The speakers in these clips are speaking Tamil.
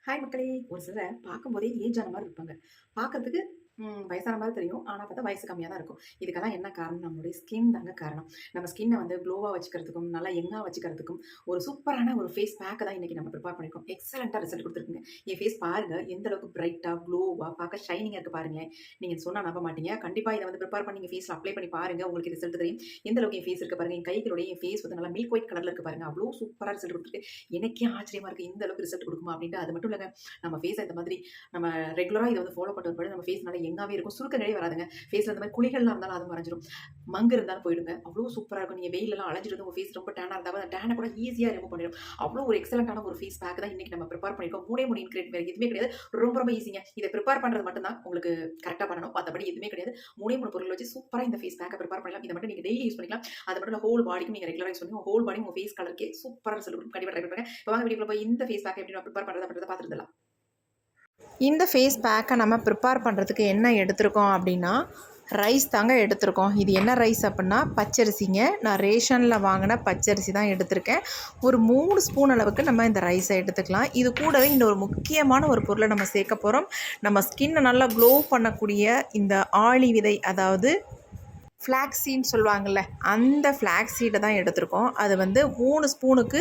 ஹாய் மக்களே! ஒரு சிலர பார்க்கும்போதே ஏஜ் ஆன மாரி இருப்பாங்க. பார்க்கறதுக்கு வயசான மாரி தெரியும். ஆனா பார்த்தா வயசு கம்மியா தான் இருக்கும். இதுக்கெல்லாம் என்ன காரணம்? நம்மளுடைய ஸ்கின் தாங்க காரணம். நம்ம ஸ்கின்ன வந்து க்ளோவா வச்சுக்கிறதுக்கும், நல்லா யங்கா வச்சுக்கிறதுக்கும், ஒரு சூப்பரான ஒரு ஃபேஸ் பேக்க தான் இன்னைக்கு நம்ம ப்ரிப்பேர் பண்ணியிருக்கோம். எக்ஸலென்ட்டா ரிசல்ட் குடுத்துருக்குங்க. என் ஃபேஸ் பாருங்க, எந்த அளவுக்கு பிரைட்டா, க்ளோவா, பார்க்க ஷைனிங்கா இருக்கு பாருங்களேன். நீங்க சொன்னா நம்ப மாட்டீங்க. கண்டிப்பா இத வந்து ப்ரிப்பேர் பண்ணி நீங்க ஃபேஸ்ல அப்ளை பண்ணி பாருங்க. உங்களுக்கு ரிசல்ட் தெரியும். எந்த அளவுக்கு என் ஃபேஸ் இருக்கு பாருங்க. என் கைகளோட என் ஃபேஸ் வந்து நல்லா மில்க் ஒயிட் கலர்ல இருக்கு பாருங்க. அவ்ளோ சூப்பரா ரிசல்ட் குடுத்துருக்கு. எனக்கே ஆச்சரியமா இருக்கு. இந்த அளவுக்கு ரிசல்ட் குடுக்குமா? அப்டின்ட்டு. அது மட்டும் இல்லங்க. நம்ம ஃபேஸ இந்த மாதிரி நம்ம ரெகுலரா இத வந்து ஃபாலோ பண்றது நம்ம ஃபேஸ் நல்லா யங்காவே இருக்கும். சுருக்கங்களே வராதுங்க. ஃபேஸ்ல இந்த மாரி குழிகள்லாம் இருந்தாலும் அது மறைஞ்சிரும். மங்கு இருந்தாலும் போயிடுங்க. அவ்ளோ சூப்பரா இருக்கும். நீங்க வெயில்லலாம் அலைஞ்சிட்டு வந்து உங்க ஃபேஸ் ரொம்ப டேனா இருந்தா அந்த டேன கூட ஈஸியா ரிமூவ் பண்ணிடும். அவ்ளோ ஒரு எக்ஸலென்ட்டான ஒரு ஃபேஸ் பேக் தான் இன்னைக்கு நம்ம ப்ரிப்பேர் பண்ணியிருக்கோம். 3 இன்கிரிடியன்ட் வேற எதுவுமே கிடையாது. ரொம்ப ரொம்ப ஈஸிங்க. இத ப்ரிப்பேர் பண்றது மட்டும் தான் உங்களுக்கு கரெக்ட்டா பண்ணணும். மத்தபடி எதுவுமே கிடையாது. 3 பொருள் வச்சு சூப்பரா இந்த ஃபேஸ் பேக்க ப்ரிப்பேர் பண்ணலாம். இத மட்டும் நீங்க டெய்லி யூஸ் பண்ணிக்கலாம். அது மட்டும் இல்ல ஹோல் பாடிக்கும் நீங்க ரெகுலரா யூஸ் பண்ணி உங்க ஹோல் பாடி உங்க ஃபேஸ் கலருக்கே சூப்பரா ரிசல்ட் குடுக்கும். கண்டிப்பா ட்ரை பண்ணுங்க. இப்ப வாங்க வீடியோக்குள்ள போய் இந்த ஃபேஸ் பேக்க எப்படி நான் ப்ரிப்பேர் பண்றது அப்படின்றத பார்த்துட்டு வந்துடலாம். இந்த ஃபேஸ் பேக்கை நம்ம ப்ரிப்பேர் பண்ணுறதுக்கு என்ன எடுத்திருக்கோம் அப்படின்னா, ரைஸ் தாங்க எடுத்திருக்கோம். இது என்ன ரைஸ் அப்படின்னா பச்சரிசிங்க. நான் ரேஷனில் வாங்கின பச்சரிசி தான் எடுத்திருக்கேன். ஒரு 3 ஸ்பூன் அளவுக்கு நம்ம இந்த ரைஸை எடுத்துக்கலாம். இது கூடவே இன்னொரு முக்கியமான ஒரு பொருளை நம்ம சேர்க்க போகிறோம். நம்ம ஸ்கின்னை நல்லா க்ளோ பண்ணக்கூடிய இந்த ஆளி விதை, அதாவது ஃப்ளாக்ஸீன்னு சொல்லுவாங்கள்ல, அந்த ஃப்ளாக்ஸ் சீடை தான் எடுத்திருக்கோம். அது வந்து 3 ஸ்பூனுக்கு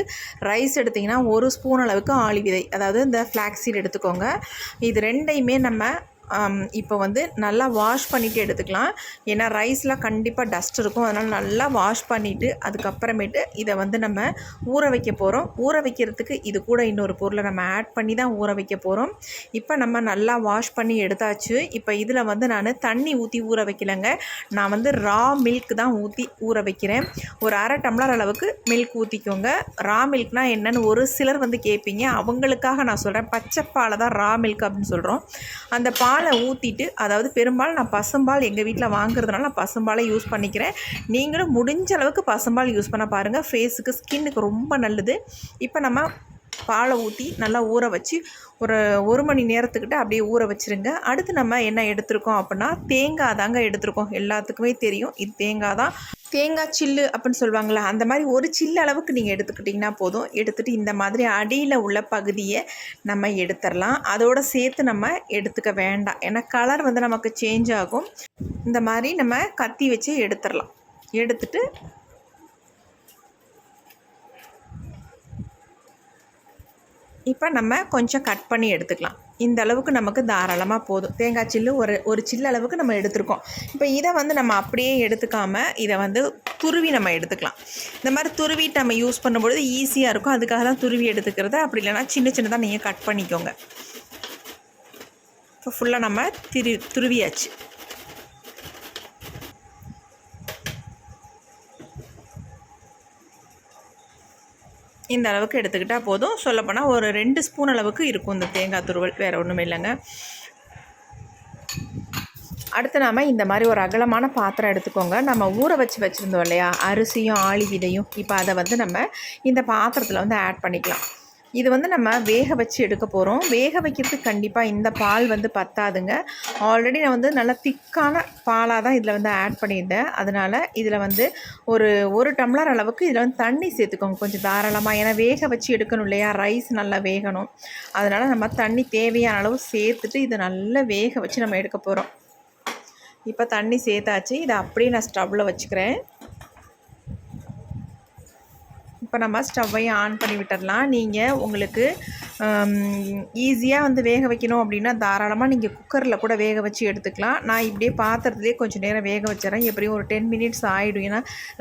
ரைஸ் எடுத்திங்கன்னா 1 ஸ்பூன் அளவுக்கு ஆளி விதை, அதாவது இந்த ஃப்ளாக்ஸ் சீட் எடுத்துக்கோங்க. இது ரெண்டையுமே நம்ம இப்போ வந்து நல்லா வாஷ் பண்ணிவிட்டு எடுத்துக்கலாம். ஏன்னா ரைஸில் கண்டிப்பாக டஸ்ட் இருக்கும். அதனால் நல்லா வாஷ் பண்ணிவிட்டு அதுக்கப்புறமேட்டு இதை வந்து நம்ம ஊற வைக்க போகிறோம். ஊற வைக்கிறதுக்கு இது கூட இன்னொரு பொருளை நம்ம ஆட் பண்ணி தான் ஊற வைக்க போகிறோம். இப்போ நம்ம நல்லா வாஷ் பண்ணி எடுத்தாச்சு. இப்போ இதில் வந்து நான் தண்ணி ஊற்றி ஊற வைக்கலைங்க. நான் வந்து ரா மில்க் தான் ஊற்றி ஊற வைக்கிறேன். ஒரு அரை டம்ளர் அளவுக்கு மில்க் ஊற்றிக்கோங்க. ரா மில்க்னால் என்னென்னு ஒரு சிலர் வந்து கேட்பீங்க. அவங்களுக்காக நான் சொல்கிறேன், பச்சைப்பாலை தான் ரா மில்க் அப்படின்னு சொல்கிறோம். அந்த பாலை ஊற்றிட்டு, அதாவது பெரும்பாலும் நான் பசும்பால் எங்கள் வீட்டில் வாங்குறதுனால நான் பசும்பாலை யூஸ் பண்ணிக்கிறேன். நீங்களும் முடிஞ்ச அளவுக்கு பசும்பால் யூஸ் பண்ண பாருங்கள். ஃபேஸுக்கு ஸ்கின்னுக்கு ரொம்ப நல்லது. இப்போ நம்ம பாலை ஊற்றி நல்லா ஊற வச்சு ஒரு மணி நேரத்துக்கிட்ட அப்படியே ஊற வச்சுருங்க. அடுத்து நம்ம என்ன எடுத்திருக்கோம் அப்படின்னா தேங்காய் தாங்க எடுத்திருக்கோம். எல்லாத்துக்குமே தெரியும் இது தேங்காய் தான். தேங்காய் சில்லு அப்படின்னு சொல்லுவாங்களே, அந்த மாதிரி ஒரு சில்லு அளவுக்கு நீங்கள் எடுத்துக்கிட்டிங்கன்னா போதும். எடுத்துகிட்டு இந்த மாதிரி அடியில் உள்ள பகுதியை நம்ம எடுத்துடலாம். அதோடு சேர்த்து நம்ம எடுத்துக்க வேண்டாம். ஏன்னா கலர் வந்து நமக்கு சேஞ்ச் ஆகும். இந்த மாதிரி நம்ம கத்தி வச்சு எடுத்துடலாம். எடுத்துட்டு இப்போ நம்ம கொஞ்சம் கட் பண்ணி எடுத்துக்கலாம். இந்த அளவுக்கு நமக்கு தாராளமாக போதும். தேங்காய் சில்லு ஒரு சில்லு அளவுக்கு நம்ம எடுத்துருக்கோம். இப்போ இதை வந்து நம்ம அப்படியே எடுத்துக்காமல் இதை வந்து துருவி நம்ம எடுத்துக்கலாம். இந்த மாதிரி துருவிட்டு நம்ம யூஸ் பண்ணும்பொழுது ஈஸியாக இருக்கும். அதுக்காக தான் துருவி எடுத்துக்கிறது. அப்படி இல்லைனா சின்ன சின்னதாக நீங்கள் கட் பண்ணிக்கோங்க. இப்போ ஃபுல்லாக நம்ம துருவியாச்சு. இந்த அளவுக்கு எடுத்துக்கிட்டால் போதும். சொல்லப்போனால் ஒரு 2 ஸ்பூன் அளவுக்கு இருக்கும் இந்த தேங்காய் துருவல், வேறு ஒன்றுமே இல்லைங்க. அடுத்து நாம் இந்த மாதிரி ஒரு அகலமான பாத்திரம் எடுத்துக்கோங்க. நம்ம ஊற வச்சுருந்தோம் இல்லையா, அரிசியும் ஆளி விதையும், இப்போ அதை வந்து நம்ம இந்த பாத்திரத்தில் வந்து ஆட் பண்ணிக்கலாம். இது வந்து நம்ம வேக வச்சு எடுக்க போகிறோம். வேக வைக்கிறதுக்கு கண்டிப்பாக இந்த பால் வந்து பத்தாதுங்க. ஆல்ரெடி நான் வந்து நல்லா திக்கான பாலாக தான் இதில் வந்து ஆட் பண்ணியிருந்தேன். அதனால் இதில் வந்து ஒரு டம்ளர் அளவுக்கு இதில் வந்து தண்ணி சேர்த்துக்கோங்க கொஞ்சம் தாராளமாக. ஏன்னா வேக வச்சு எடுக்கணும் இல்லையா, ரைஸ் நல்லா வேகணும். அதனால் நம்ம தண்ணி தேவையான அளவு சேர்த்துட்டு இதை நல்லா வேக வச்சு நம்ம எடுக்க போகிறோம். இப்போ தண்ணி சேர்த்தாச்சு. இதை அப்படியே நான் ஸ்டவ்வில் வச்சுக்கிறேன். இப்போ நம்ம ஸ்டவ்வையும் ஆன் பண்ணி விட்டுடலாம். நீங்கள் உங்களுக்கு ஈஸியாக வந்து வேக வைக்கணும் அப்படின்னா தாராளமாக நீங்கள் குக்கரில் கூட வேக வச்சு எடுத்துக்கலாம். நான் இப்படியே பாத்திரத்துலேயே கொஞ்சம் நேரம் வேக வச்சிடறேன். எப்படியும் ஒரு 10 மினிட்ஸ் ஆகிடும். ஏன்னா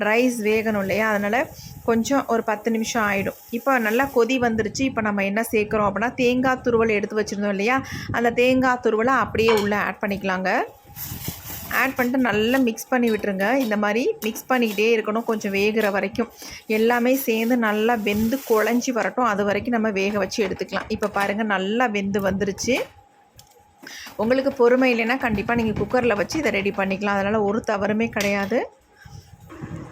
ரைஸ் வேகணும் இல்லையா, அதனால் கொஞ்சம் ஒரு 10 நிமிஷம் ஆகிடும். இப்போ நல்லா கொதி வந்துருச்சு. இப்போ நம்ம என்ன சேர்க்குறோம் அப்படின்னா தேங்காய் துருவல் எடுத்து வச்சுருந்தோம் இல்லையா, அந்த தேங்காய் துருவலை அப்படியே உள்ளே ஆட் பண்ணிக்கலாங்க. ஆட் பண்ணிட்டு நல்லா மிக்ஸ் பண்ணி விட்டுருங்க. இந்த மாதிரி மிக்ஸ் பண்ணிக்கிட்டே இருக்கணும் கொஞ்சம் வேகிற வரைக்கும். எல்லாமே சேர்ந்து நல்லா வெந்து குழஞ்சி வரட்டும். அது வரைக்கும் நம்ம வேக வச்சு எடுத்துக்கலாம். இப்போ பாருங்கள் நல்லா வெந்து வந்துருச்சு. உங்களுக்கு பொறுமை இல்லைன்னா கண்டிப்பாக நீங்கள் குக்கரில் வச்சு இதை ரெடி பண்ணிக்கலாம். அதனால் ஒரு தவறுமே கிடையாது.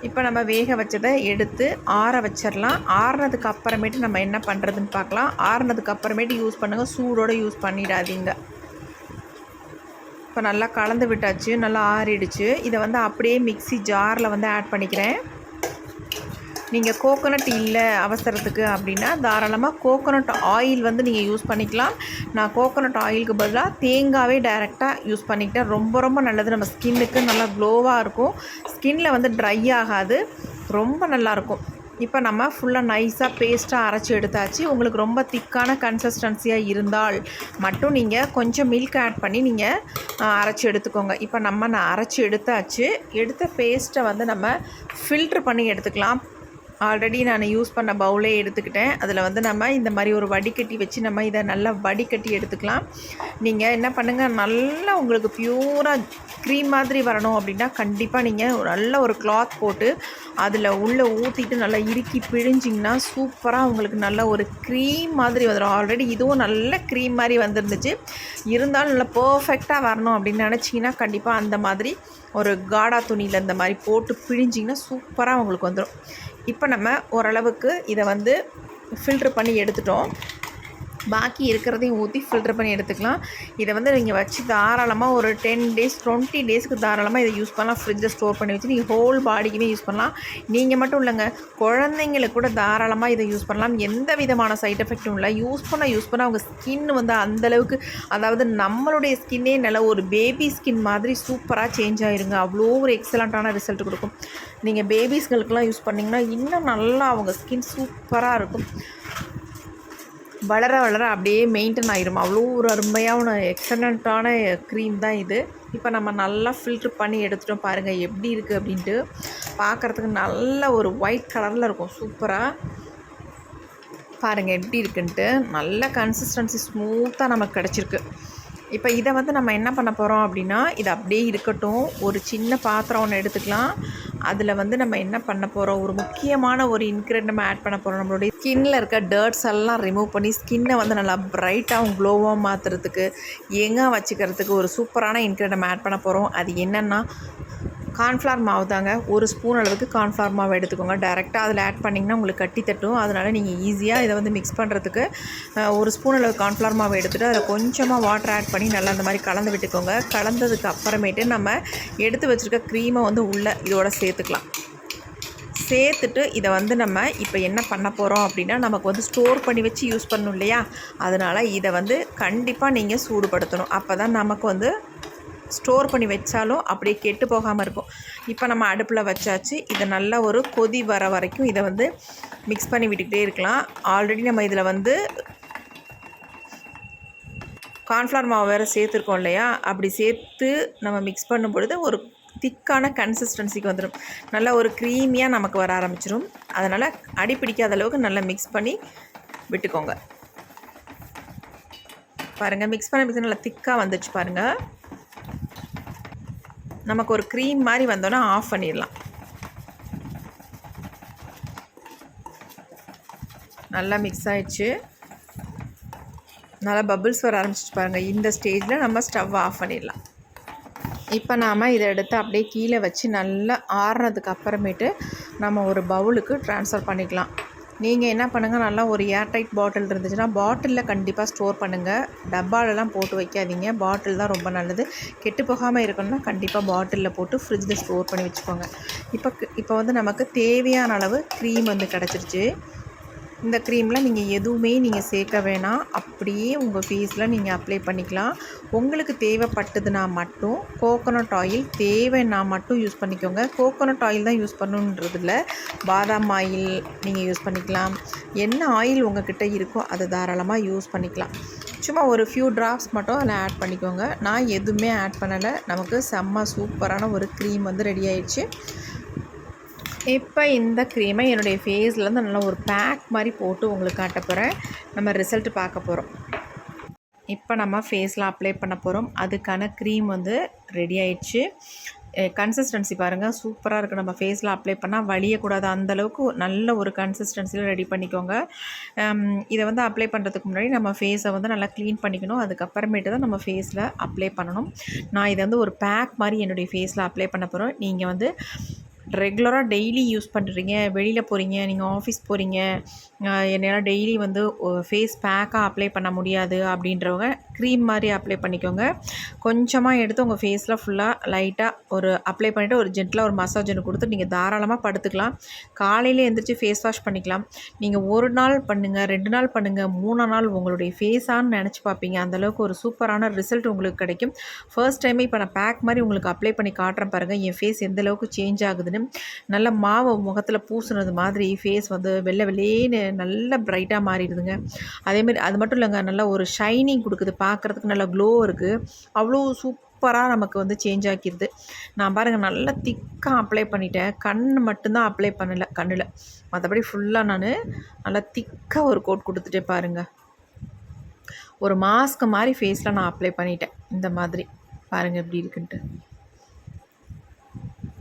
இப்போ நம்ம வேக வச்சதை எடுத்து ஆற வச்சிடலாம். ஆறுனதுக்கு அப்புறமேட்டு நம்ம என்ன பண்ணுறதுன்னு பார்க்கலாம். ஆறுனதுக்கு அப்புறமேட்டு யூஸ் பண்ணுங்கள். சூடோடு யூஸ் பண்ணிடாதீங்க. இப்போ நல்லா கலந்து விட்டாச்சு. நல்லா ஆறிடுச்சு. இதை வந்து அப்படியே மிக்ஸி ஜாரில் வந்து ஆட் பண்ணிக்கிறேன். நீங்கள் கோகோனட் இல்லை அவசரத்துக்கு அப்படின்னா தாராளமாக கோகோனட் ஆயில் வந்து நீங்கள் யூஸ் பண்ணிக்கலாம். நான் கோகோனட் ஆயிலுக்கு பதிலாக தேங்காவே டைரெக்டாக யூஸ் பண்ணிக்கிட்டேன். ரொம்ப ரொம்ப நல்லது. நம்ம ஸ்கின்னுக்கு நல்லா க்ளோவாக இருக்கும். ஸ்கின்னில் வந்து ட்ரை ஆகாது. ரொம்ப நல்லாயிருக்கும். இப்போ நம்ம ஃபுல்லாக நைஸாக பேஸ்ட்டாக அரைச்சி எடுத்தாச்சு. உங்களுக்கு ரொம்ப திக்கான கன்சிஸ்டன்சியாக இருந்தால் மட்டும் நீங்கள் கொஞ்சம் மில்க் ஆட் பண்ணி நீங்கள் அரைச்சி எடுத்துக்கோங்க. இப்போ நான் அரைச்சி எடுத்தாச்சு. எடுத்த பேஸ்ட்டை வந்து நம்ம ஃபில்ட்ரு பண்ணி எடுத்துக்கலாம். ஆல்ரெடி நான் யூஸ் பண்ண பவுலே எடுத்துக்கிட்டேன். அதில் வந்து நம்ம இந்த மாதிரி ஒரு வடிகட்டி வச்சு நம்ம இதை நல்லா வடிகட்டி எடுத்துக்கலாம். நீங்கள் என்ன பண்ணுங்கள், நல்லா உங்களுக்கு பியூராக க்ரீம் மாதிரி வரணும் அப்படின்னா கண்டிப்பாக நீங்கள் நல்ல ஒரு கிளாத் போட்டு அதில் உள்ளே ஊற்றிட்டு நல்லா இறுக்கி பிழிஞ்சிங்கன்னா சூப்பராக உங்களுக்கு நல்ல ஒரு க்ரீம் மாதிரி வந்துடும். ஆல்ரெடி இதுவும் நல்ல க்ரீம் மாதிரி வந்துருந்துச்சு. இருந்தாலும் நல்லா பர்ஃபெக்டாக வரணும் அப்படின்னு நினச்சிங்கன்னா கண்டிப்பாக அந்த மாதிரி ஒரு காடா துணியில் இந்த மாதிரி போட்டு பிழிஞ்சிங்கன்னா சூப்பராக உங்களுக்கு வந்துடும். இப்போ நம்ம ஓரளவுக்கு இதை வந்து ஃபில்ட்ரு பண்ணி எடுத்துட்டோம். பாக்கி இருக்கிறதையும் ஊற்றி ஃபில்ட்ரு பண்ணி எடுத்துக்கலாம். இதை வந்து நீங்கள் வச்சு தாராளமாக ஒரு 10 days 20 daysக்கு தாராளமாக இதை யூஸ் பண்ணலாம். ஃப்ரிட்ஜில் ஸ்டோர் பண்ணி வச்சு நீங்கள் ஹோல் பாடிக்குமே யூஸ் பண்ணலாம். நீங்கள் மட்டும் இல்லைங்க, குழந்தைங்களுக்கு கூட தாராளமாக இதை யூஸ் பண்ணலாம். எந்த விதமான சைட் எஃபெக்ட்டும் இல்லை. யூஸ் பண்ண அவங்க ஸ்கின் வந்து அந்தளவுக்கு, அதாவது நம்மளுடைய ஸ்கின்னே நல்ல ஒரு பேபி ஸ்கின் மாதிரி சூப்பராக சேஞ்ச் ஆகிருங்க. அவ்வளோ ஒரு எக்ஸலண்ட்டான ரிசல்ட் கொடுக்கும். நீங்கள் பேபிஸ்களுக்கெல்லாம் யூஸ் பண்ணிங்கன்னா இன்னும் நல்லா அவங்க ஸ்கின் சூப்பராக இருக்கும். வளர வளர அப்படியே மெயின்டைன் ஆகிரும். அவ்வளோ ஒரு அருமையான எக்ஸலண்ட்டான க்ரீம் தான் இது. இப்போ நம்ம நல்லா ஃபில்ட்ரு பண்ணி எடுத்துட்டோம். பாருங்கள் எப்படி இருக்குது அப்படின்ட்டு. பார்க்குறதுக்கு நல்ல ஒரு ஒயிட் கலரில் இருக்கும். சூப்பராக பாருங்கள் எப்படி இருக்குன்ட்டு. நல்ல கன்சிஸ்டன்சி ஸ்மூத்தாக நமக்கு கிடச்சிருக்கு. இப்போ இதை வந்து நம்ம என்ன பண்ண போகிறோம் அப்படின்னா, இது அப்படியே இருக்கட்டும். ஒரு சின்ன பாத்திரம் ஒன்று எடுத்துக்கலாம். அதில் வந்து நம்ம என்ன பண்ண போகிறோம், ஒரு முக்கியமான ஒரு இன்க்ரீடியன்ட் நம்ம ஆட் பண்ண போகிறோம். நம்மளுடைய ஸ்கின்னில் இருக்க டர்ட்ஸ் எல்லாம் ரிமூவ் பண்ணி ஸ்கின்னை வந்து நல்லா பிரைட்டாகவும் க்ளோவாகவும் மாற்றுறதுக்கு, யங்காக வச்சுக்கிறதுக்கு ஒரு சூப்பரான இன்க்ரீடியன்ட் நம்ம ஆட் பண்ண போகிறோம். அது என்னென்னா கார்ன்ஃப்ளவர் மாவு தாங்க. ஒரு ஸ்பூன் அளவுக்கு கார்ன்ஃப்ளவர் மாவு எடுத்துக்கோங்க. டேரெக்டாக அதில் ஆட் பண்ணிங்கன்னா உங்களுக்கு கட்டி தட்டும். அதனால் நீங்கள் ஈஸியாக இதை வந்து மிக்ஸ் பண்ணுறதுக்கு ஒரு ஸ்பூன் அளவு கார்ன்ஃப்ளவர் மாவு எடுத்துகிட்டு அதில் கொஞ்சமாக வாட்டர் ஆட் பண்ணி நல்லா அந்த மாதிரி கலந்து விட்டுக்கோங்க. கலந்ததுக்கு அப்புறமேட்டு நம்ம எடுத்து வச்சுருக்க க்ரீமை வந்து உள்ளே இதோட சேர்த்துக்கலாம். சேர்த்துட்டு இதை வந்து நம்ம இப்போ என்ன பண்ண போகிறோம் அப்படின்னா, நமக்கு வந்து ஸ்டோர் பண்ணி வச்சு யூஸ் பண்ணணும் இல்லையா, அதனால் இதை வந்து கண்டிப்பாக நீங்கள் சூடுபடுத்தணும். அப்போ தான் நமக்கு வந்து ஸ்டோர் பண்ணி வச்சாலும் அப்படியே கெட்டு போகாமல் இருக்கும். இப்போ நம்ம அடுப்பில் வச்சாச்சு. இதை நல்லா ஒரு கொதி வர வரைக்கும் இதை வந்து மிக்ஸ் பண்ணி விட்டுக்கிட்டே இருக்கலாம். ஆல்ரெடி நம்ம இதில் வந்து கார்ன்ஃப்ளவர் மாவு வேறு சேர்த்துருக்கோம் இல்லையா, அப்படி சேர்த்து நம்ம மிக்ஸ் பண்ணும் பொழுது ஒரு திக்கான கன்சிஸ்டன்சிக்கு வந்துடும். நல்லா ஒரு க்ரீமியாக நமக்கு வர ஆரம்பிச்சிடும். அதனால் அடி பிடிக்காத அளவுக்கு நல்லா மிக்ஸ் பண்ணி விட்டுக்கோங்க. பாருங்கள், மிக்ஸ் பண்ண நல்லா திக்காக வந்துடுச்சு பாருங்கள். நமக்கு ஒரு க்ரீம் மாதிரி வந்தோன்னா ஆஃப் பண்ணிடலாம். நல்லா மிக்ஸ் ஆகிடுச்சு. நல்லா பபிள்ஸ் வர ஆரம்பிச்சிச்சு பாருங்கள். இந்த ஸ்டேஜில் நம்ம ஸ்டவ் ஆஃப் பண்ணிடலாம். இப்போ நாம் இதை எடுத்து அப்படியே கீழே வச்சு நல்லா ஆறுனதுக்கு அப்புறமேட்டு நம்ம ஒரு பவுலுக்கு ட்ரான்ஸ்ஃபர் பண்ணிக்கலாம். நீங்கள் என்ன பண்ணுங்கள், நல்லா ஒரு ஏர்டைட் பாட்டில் இருந்துச்சுன்னா பாட்டிலில் கண்டிப்பாக ஸ்டோர் பண்ணுங்கள். டப்பாலெலாம் போட்டு வைக்காதீங்க. பாட்டில் தான் ரொம்ப நல்லது. கெட்டு போகாமல் இருக்கணும்னா கண்டிப்பாக பாட்டிலில் போட்டு ஃப்ரிட்ஜில் ஸ்டோர் பண்ணி வச்சுக்கோங்க. இப்போ வந்து நமக்கு தேவையான அளவு க்ரீம் வந்து கிடச்சிருச்சு. இந்த க்ரீமில் நீங்கள் எதுவுமே நீங்கள் சேர்க்க வேணாம். அப்படியே உங்கள் ஃபேஸில் நீங்கள் அப்ளை பண்ணிக்கலாம். உங்களுக்கு தேவைப்பட்டதுன்னா மட்டும் கோகோனட் ஆயில் தேவைன்னா மட்டும் யூஸ் பண்ணிக்கோங்க. கோகோனட் ஆயில் தான் யூஸ் பண்ணணுன்றதில்ல, பாதாம் ஆயில் நீங்கள் யூஸ் பண்ணிக்கலாம். என்ன ஆயில் உங்கள்கிட்ட இருக்கோ அதை தாராளமாக யூஸ் பண்ணிக்கலாம். சும்மா ஒரு ஃபியூ ட்ராப்ஸ் மட்டும் அதில் ஆட் பண்ணிக்கோங்க. நான் எதுவுமே ஆட் பண்ணலை. நமக்கு செம்ம சூப்பரான ஒரு க்ரீம் வந்து ரெடி ஆயிடுச்சு. இப்போ இந்த க்ரீமை என்னுடைய ஃபேஸ்லேருந்து நல்லா ஒரு பேக் மாதிரி போட்டு உங்களுக்கு காட்ட போகிறேன். நம்ம ரிசல்ட் பார்க்க போகிறோம். இப்போ நம்ம ஃபேஸில் அப்ளை பண்ண போகிறோம். அதுக்கான க்ரீம் வந்து ரெடி ஆயிடுச்சு. கன்சிஸ்டன்சி பாருங்கள், சூப்பராக இருக்குது. நம்ம ஃபேஸில் அப்ளை பண்ணால் வலியக்கூடாது, அந்தளவுக்கு நல்ல ஒரு கன்சிஸ்டன்சியில் ரெடி பண்ணிக்கோங்க. இதை வந்து அப்ளை பண்ணுறதுக்கு முன்னாடி நம்ம ஃபேஸை வந்து நல்லா க்ளீன் பண்ணிக்கணும். அதுக்கப்புறமேட்டு தான் நம்ம ஃபேஸில் அப்ளை பண்ணணும். நான் இதை வந்து ஒரு பேக் மாதிரி என்னுடைய ஃபேஸில் அப்ளை பண்ண போகிறோம். நீங்கள் வந்து ரெகுலராக டெய்லி யூஸ் பண்ணுறீங்க, வெளியில் போகிறீங்க, நீங்கள் ஆஃபீஸ் போகிறீங்க, என்னால் டெய்லி வந்து ஃபேஸ் பேக்காக அப்ளை பண்ண முடியாது அப்படின்றவங்க க்ரீம் மாதிரி அப்ளை பண்ணிக்கோங்க. கொஞ்சமாக எடுத்து உங்கள் ஃபேஸில் ஃபுல்லாக லைட்டாக ஒரு அப்ளை பண்ணிவிட்டு ஒரு ஜென்டிலாக ஒரு மசாஜ் ஒன்று கொடுத்து நீங்கள் தாராளமாக படுத்துக்கலாம். காலையில் எழுந்திரிச்சு ஃபேஸ் வாஷ் பண்ணிக்கலாம். நீங்கள் 1 நாள் பண்ணுங்கள், 2 நாள் பண்ணுங்கள், 3ஆம் நாள் உங்களுடைய ஃபேஸான்னு நினச்சி பார்ப்பீங்க. அந்தளவுக்கு ஒரு சூப்பரான ரிசல்ட் உங்களுக்கு கிடைக்கும். ஃபர்ஸ்ட் டைமே இப்போ நான் பேக் மாதிரி உங்களுக்கு அப்ளை பண்ணி காட்டுறேன் பாருங்கள், என் ஃபேஸ் எந்த அளவுக்கு சேஞ்ச் ஆகுதுன்னு. நல்ல மாவு முகத்தில் பூசுனது மாதிரி ஃபேஸ் வந்து வெள்ளை வெள்ளேன்னு நல்ல பிரைட்டாக மாறிடுதுங்க. அதேமாதிரி அது மட்டும் இல்லைங்க, நல்லா ஒரு ஷைனிங் கொடுக்குது, பார்க்குறதுக்கு நல்லா க்ளோ இருக்குது. அவ்வளோ சூப்பராக நமக்கு வந்து சேஞ்ச் ஆக்கிடுது. நான் பாருங்கள் நல்லா திக்காக அப்ளை பண்ணிட்டேன். கண் மட்டும்தான் அப்ளை பண்ணலை கண்ணில், மற்றபடி ஃபுல்லாக நான் நல்லா திக்காக ஒரு கோட் கொடுத்துட்டேன் பாருங்கள். ஒரு மாஸ்க் மாதிரி ஃபேஸில் நான் அப்ளை பண்ணிட்டேன். இந்த மாதிரி பாருங்கள் எப்படி இருக்குன்ட்டு.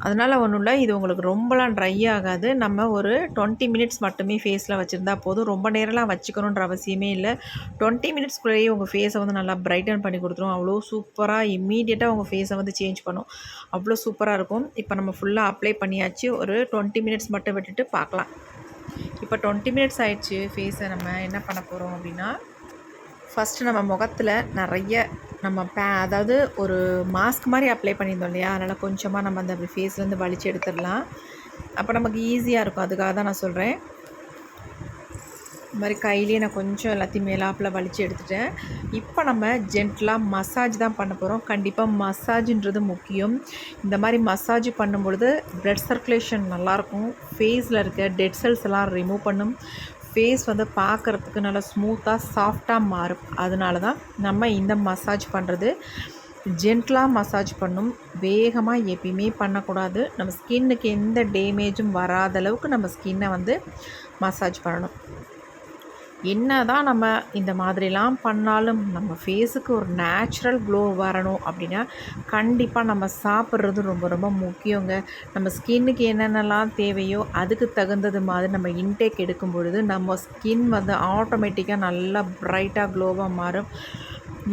அதனால் ஒன்றும் இல்லை, இது உங்களுக்கு ரொம்பலாம் ட்ரை ஆகாது. நம்ம ஒரு 20 மினிட்ஸ் மட்டுமே ஃபேஸில் வச்சுருந்தா போதும். ரொம்ப நேரம்லாம் வச்சுக்கணுன்ற அவசியமே இல்லை. 20 மினிட்ஸ்குள்ளேயே உங்கள் ஃபேஸை வந்து நல்லா பிரைட்டன் பண்ணி கொடுத்துரும். அவ்வளோ சூப்பராக இம்மீடியட்டாக உங்கள் ஃபேஸை வந்து சேஞ்ச் பண்ணும். அவ்வளோ சூப்பராக இருக்கும். இப்போ நம்ம ஃபுல்லாக அப்ளை பண்ணியாச்சு. ஒரு 20 மினிட்ஸ் மட்டும் விட்டுட்டு பார்க்கலாம். இப்போ 20 மினிட்ஸ் ஆயிடுச்சு. ஃபேஸை நம்ம என்ன பண்ண போகிறோம் அப்படின்னா, ஃபஸ்ட்டு நம்ம முகத்தில் நிறைய நம்ம அதாவது ஒரு மாஸ்க் மாதிரி அப்ளை பண்ணியிருந்தோம் இல்லையா, அதனால் கொஞ்சமாக நம்ம அந்த ஃபேஸ்லேருந்து வலிச்சு எடுத்துடலாம். அப்போ நமக்கு ஈஸியாக இருக்கும். அதுக்காக தான் நான் சொல்கிறேன். இந்த மாதிரி கையிலேயே நான் கொஞ்சம் எல்லாத்தையும் மேலாப்பில் வலிச்சு எடுத்துட்டேன். இப்போ நம்ம ஜென்டலாக மசாஜ் தான் பண்ண போகிறோம். கண்டிப்பாக மசாஜுன்றது முக்கியம். இந்த மாதிரி மசாஜ் பண்ணும்பொழுது ப்ளட் சர்க்குலேஷன் நல்லாயிருக்கும். ஃபேஸில் இருக்க டெட் செல்ஸ் எல்லாம் ரிமூவ் பண்ணும். ஃபேஸ் வந்து பார்க்குறதுக்கு நல்லா ஸ்மூத்தாக சாஃப்டாக மாறும். அதனால தான் நம்ம இந்த மசாஜ் பண்ணுறது. ஜென்டலாக மசாஜ் பண்ணும், வேகமாக எப்பயுமே பண்ணக்கூடாது. நம்ம ஸ்கின்னுக்கு எந்த டேமேஜும் வராத அளவுக்கு நம்ம ஸ்கின்னை வந்து மசாஜ் பண்ணணும். என்ன தான் நம்ம இந்த மாதிரிலாம் பண்ணாலும் நம்ம ஃபேஸுக்கு ஒரு நேச்சுரல் க்ளோ வரணும் அப்படின்னா கண்டிப்பாக நம்ம சாப்பிட்றது ரொம்ப ரொம்ப முக்கியங்க. நம்ம ஸ்கின்னுக்கு என்னென்னலாம் தேவையோ அதுக்கு தகுந்தது மாதிரி நம்ம இன்டேக் எடுக்கும் பொழுது நம்ம ஸ்கின் வந்து ஆட்டோமேட்டிக்காக நல்லா ப்ரைட்டாக க்ளோவாக மாறும்.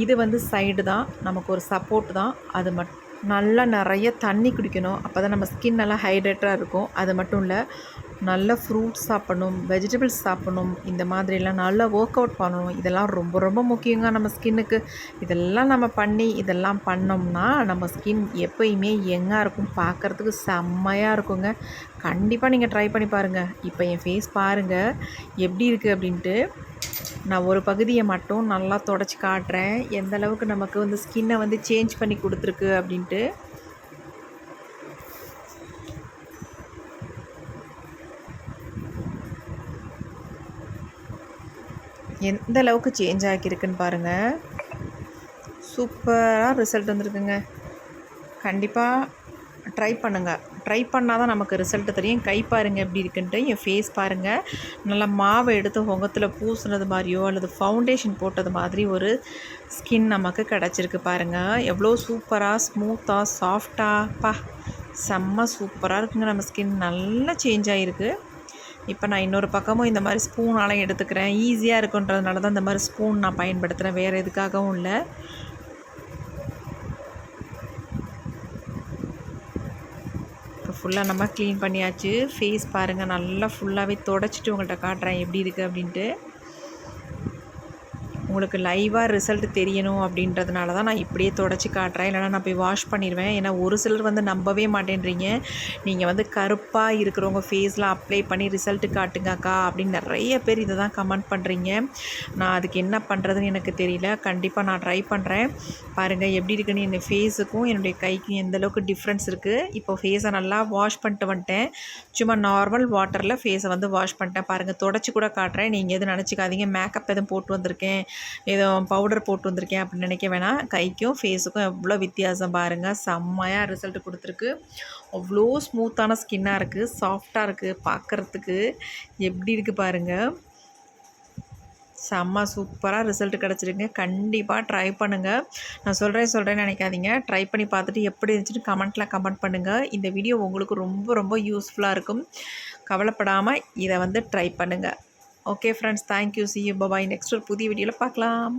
இது வந்து சைடு தான், நமக்கு ஒரு சப்போர்ட் தான். அது நல்லா நிறைய தண்ணி குடிக்கணும். அப்போ தான் நம்ம ஸ்கின் நல்லா ஹைட்ரேட்டாக இருக்கும். அது மட்டும் இல்லை, நல்ல ஃப்ரூட்ஸ் சாப்பிடணும், வெஜிடபிள்ஸ் சாப்பிடணும். இந்த மாதிரிலாம் நல்லா ஒர்க் அவுட் பண்ணணும். இதெல்லாம் ரொம்ப ரொம்ப முக்கியங்க நம்ம ஸ்கின்னுக்கு. இதெல்லாம் நம்ம இதெல்லாம் பண்ணோம்னா நம்ம ஸ்கின் எப்போயுமே யங்காக இருக்கும், பார்க்குறதுக்கு செம்மையாக இருக்குங்க. கண்டிப்பாக நீங்கள் ட்ரை பண்ணி பாருங்கள். இப்போ என் ஃபேஸ் பாருங்கள் எப்படி இருக்குது அப்படின்ட்டு. நான் ஒரு பகுதியை மட்டும் நல்லா தொடச்சி காட்டுறேன், எந்த அளவுக்கு நமக்கு வந்து ஸ்கின்னை வந்து சேஞ்ச் பண்ணி கொடுத்துருக்கு அப்படின்ட்டு. எந்த அளவுக்கு சேஞ்ச் ஆகியிருக்குன்னு பாருங்கள். சூப்பராக ரிசல்ட் வந்துருக்குங்க. கண்டிப்பாக ட்ரை பண்ணுங்கள். ட்ரை பண்ணால் தான் நமக்கு ரிசல்ட்டு தெரியும். கை பாருங்கள் எப்படி இருக்குன்ட்டு. என் ஃபேஸ் பாருங்கள், நல்லா மாவை எடுத்து முகத்தில் பூசுனது மாதிரியோ அல்லது ஃபவுண்டேஷன் போட்டது மாதிரி ஒரு ஸ்கின் நமக்கு கிடச்சிருக்கு பாருங்கள். எவ்வளோ சூப்பராக ஸ்மூத்தாக சாஃப்டாக செம்ம சூப்பராக இருக்குங்க. நம்ம ஸ்கின் நல்லா சேஞ்ச் ஆகிருக்கு. இப்போ நான் இன்னொரு பக்கமும் இந்த மாதிரி ஸ்பூனாலாம் எடுத்துக்கிறேன். ஈஸியாக இருக்குன்றதுனால தான் இந்த மாதிரி ஸ்பூன் நான் பயன்படுத்துகிறேன், வேறு எதுக்காகவும் இல்லை. இப்போ ஃபுல்லாக நம்ம க்ளீன் பண்ணியாச்சு. ஃபேஸ் பாருங்கள், நல்லா ஃபுல்லாகவே தொடச்சிட்டு உங்கள்கிட்ட காட்டுறேன் எப்படி இருக்குது அப்படின்ட்டு. உங்களுக்கு லைவாக ரிசல்ட் தெரியணும் அப்படின்றதுனால தான் நான் இப்படியே தொடச்சி காட்டுறேன். இல்லைனா நான் போய் வாஷ் பண்ணிடுவேன். ஏன்னா ஒரு சிலர் வந்து நம்பவே மாட்டேன்றீங்க. நீங்கள் வந்து கருப்பாக இருக்கிறவங்க ஃபேஸில் அப்ளை பண்ணி ரிசல்ட்டு காட்டுங்கக்கா அப்படின்னு நிறைய பேர் இதை தான் கமெண்ட் பண்ணுறீங்க. நான் அதுக்கு என்ன பண்ணுறதுன்னு எனக்கு தெரியல. கண்டிப்பாக நான் ட்ரை பண்ணுறேன். பாருங்கள் எப்படி இருக்குன்னு. என் ஃபேஸுக்கும் என்னுடைய கைக்கும் எந்தளவுக்கு டிஃப்ரென்ஸ் இருக்குது. இப்போ ஃபேஸை நல்லா வாஷ் பண்ணிட்டு வந்துட்டேன். சும்மா நார்மல் வாட்டரில் ஃபேஸை வந்து வாஷ் பண்ணிட்டேன். பாருங்கள் தொடச்சி கூட காட்டுறேன். நீங்கள் எதுவும் நினச்சிக்காதீங்க மேக்கப் எதுவும் போட்டு வந்திருக்கேன், ஏதோ பவுடர் போட்டு வந்திருக்கேன் அப்படின்னு நினைக்க வேணாம். கைக்கும் ஃபேஸுக்கும் எவ்வளோ வித்தியாசம் பாருங்கள். செம்மையாக ரிசல்ட் கொடுத்துருக்கு. அவ்வளோ ஸ்மூத்தான ஸ்கின்னாக இருக்குது, சாஃப்டாக இருக்குது, பார்க்குறதுக்கு எப்படி இருக்குது பாருங்கள். செம்ம சூப்பராக ரிசல்ட் கிடச்சிருங்க. கண்டிப்பாக ட்ரை பண்ணுங்கள். நான் சொல்கிறேன்னு நினைக்காதீங்க. ட்ரை பண்ணி பார்த்துட்டு எப்படி இருந்துச்சுன்னு கமெண்ட்டில் கமெண்ட் பண்ணுங்கள். இந்த வீடியோ உங்களுக்கு ரொம்ப ரொம்ப யூஸ்ஃபுல்லாக இருக்கும். கவலைப்படாமல் இதை வந்து ட்ரை பண்ணுங்கள். Okay friends, thank you. See you. Bye bye. Next ஒரு புதிய வீடியோவில் பார்க்கலாம்.